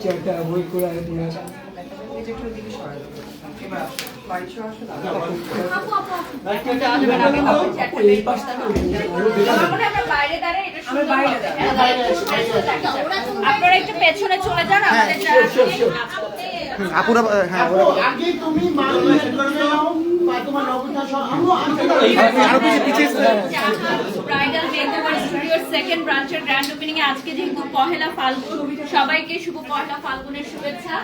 চেয়ারটা অ্যাভয়েড করে আগে তুমি আসো। আপনারা একটু পেছনে চলে যান। আপুরা হ্যাঁ আগে তুমি মার্কেট করে নাও তোমার নবুতা আরো বেশি পিছিয়ে ব্রাইডাল মেকওভার স্টুডিওর সেকেন্ড ব্রাঞ্চের গ্র্যান্ড ওপেনিং এ আজকে যেহেতু পহেলা ফাল্গুন, সবাইকে শুভ পহেলা ফাল্গুনের শুভেচ্ছা।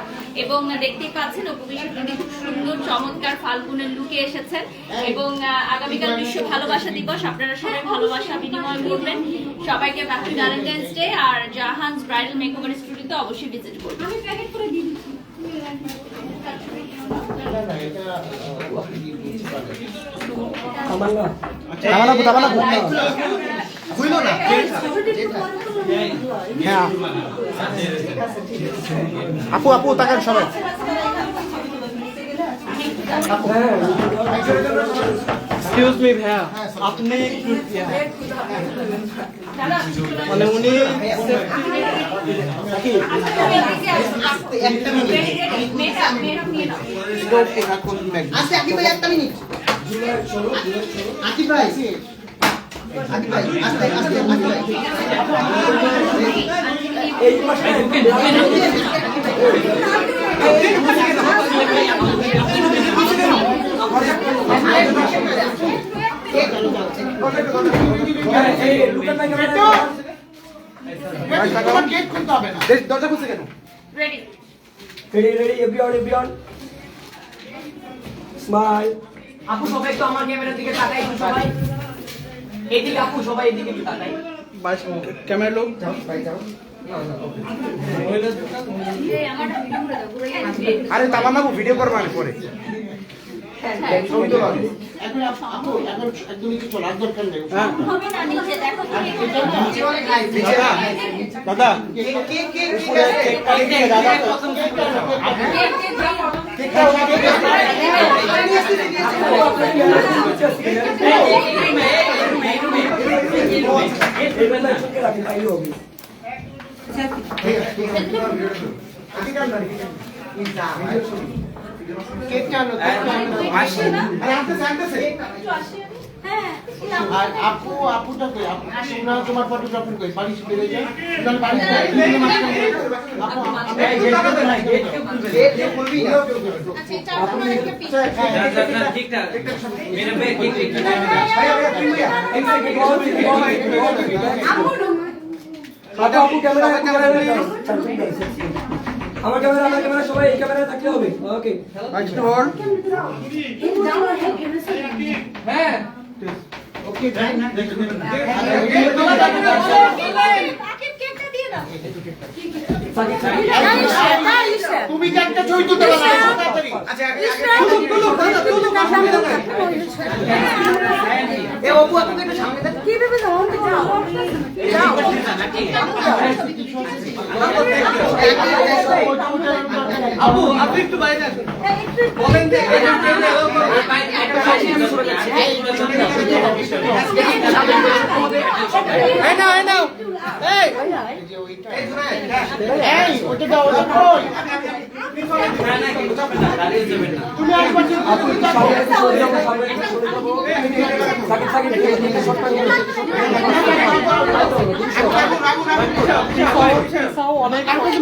এবং দেখতেই পাচ্ছেন উপবিষ্টি খুব সুন্দর চমৎকার ফাল্গুনের লুকে এসেছেন। এবং আগামীকাল বিশ্ব ভালোবাসা দিবস, আপনারা সবাই ভালোবাসা বিনিময় করবেন। সবাইকে হ্যাপি ভ্যালেন্টাইন্স ডে। আর জাহানস ব্রাইডাল মেকওভার স্টুডিওতে অবশ্যই ভিজিট করবেন। আমি প্যাকেট করে দিয়ে দিচ্ছি। হ্যাঁ আপু আপু তাকান সবাই এক্সকিউজ মি ভাইয়া, আপনি একটু মানে উনি আচ্ছা আকিব ভাই একটা মিনিট আকিব ভাই আকিব ভাই আস্তে আস্তে আকিব ভাই এই পাশে গেট খুলতে হবে না দরজা খুলছে কেন রেডি রেডি এভরিওয়ান স্মাইল। আপু সবাই একটু আমার ক্যামেরার দিকে তাকাই, একটু সবাই এদিকে, আপু সবাই এদিকে একটু তাকাই। ক্যামেরা লোক আরে তামান্না ভিডিও করবো আমি পরে এখন আপু এখন একদম একটু চলার দরকার নেই হবে না, নিচে দেখো দাদা আর আপু আপুটা কই আপু তোমার ফটোগ্রাফার কই বাড়ি চলে যায় আপু ক্যামেরা আমার ক্যামেরা সবাই এই ক্যামেরায় থাকলে হবে। ওকে হ্যাঁ ওকে তুমি কি একটা ছবি তুলতে পারো তাড়াতাড়ি আচ্ছা এ অপু আপুকে একটু সামনে দেন। কিভাবে যাও যাও আপু আপনি একটু বাইরে আসুন, বলেন যে এই নাও এই এই ওটা দাও ওটা কই তুমি একবার আপু সামনে সরে যাবো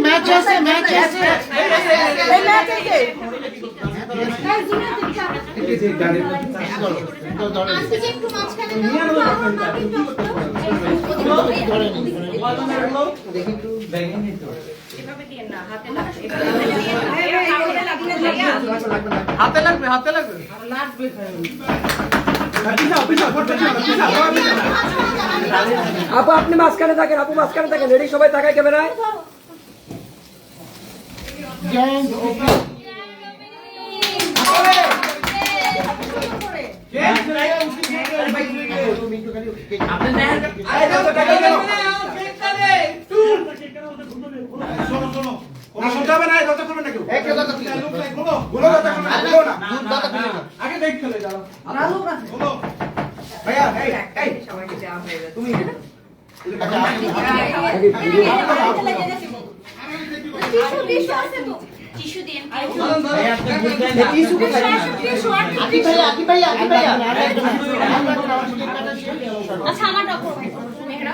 ম্যাচ আছে এই ম্যাচ আছে একটু মাঝখানে এভাবে দিয়ে না, হাতে লাগবে। হাতে লাগবে, হাতে লাগবে। আপু আপনি মাঝখানে থাকেন, রেডি সবাই তাকায় ক্যামেরায়। টিস্যু দিন আকি ভাইয়া আচ্ছা আমার ডক্টর মেহরা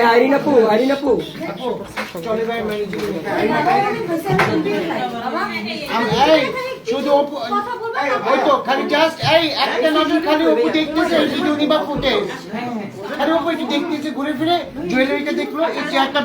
আইরিন আপু চলে ভাই শুধু ওই তো খালি জাস্ট এই একটা নজর খালি অপু দেখতেছে এই ভিডিও নিবা ফুটেজ খালি অপু একটু দেখতেছে ঘুরে ফিরে জুয়েলারিটা দেখলো এই চেয়ারটা